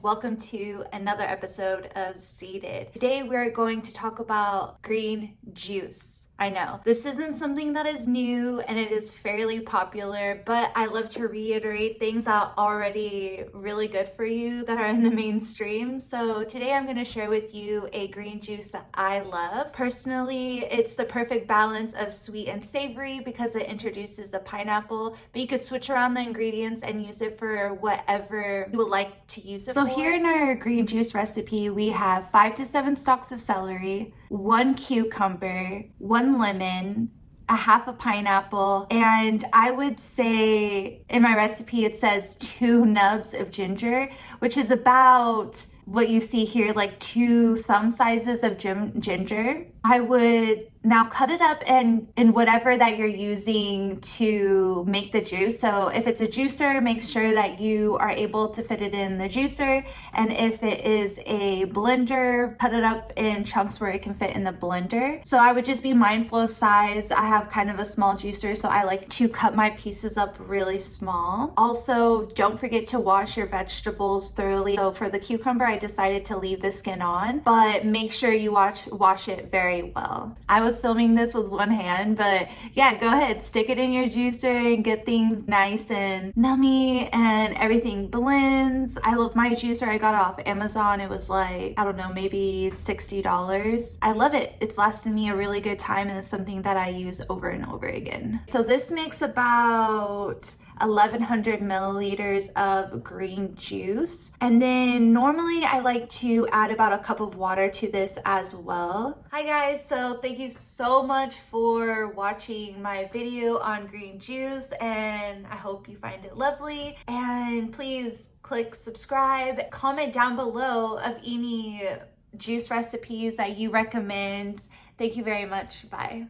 welcome to another episode of Seated. Today we're going to talk about green juice. I know this isn't something that is new and it is fairly popular, but I love to reiterate things that are already really good for you that are in the mainstream. So today I'm going to share with you a green juice that I love. Personally, it's the perfect balance of sweet and savory because it introduces the pineapple, but you could switch around the ingredients and use it for whatever you would like to use it for. So here in our green juice recipe, we have 5 to 7 stalks of celery, 1 cucumber, 1 lemon, a half a pineapple, and I would say in my recipe it says 2 nubs of ginger, which is about what you see here, like 2 thumb sizes of ginger. I would now cut it up in whatever that you're using to make the juice. So if it's a juicer, make sure that you are able to fit it in the juicer. And if it is a blender, cut it up in chunks where it can fit in the blender. So I would just be mindful of size. I have kind of a small juicer, so I like to cut my pieces up really small. Also, don't forget to wash your vegetables thoroughly. So for the cucumber, I decided to leave the skin on, but make sure you wash it very well. I was filming this with one hand, but yeah, go ahead, stick it in your juicer and get things nice and nummy and everything blends. I love my juicer. I got it off Amazon. It was like, I don't know, maybe $60. I love it. It's lasted me a really good time and it's something that I use over and over again. So this makes about 1100 milliliters of green juice. And then normally I like to add about a cup of water to this as well. Hi guys, so thank you so much for watching my video on green juice and I hope you find it lovely. And please click subscribe, comment down below of any juice recipes that you recommend. Thank you very much. Bye.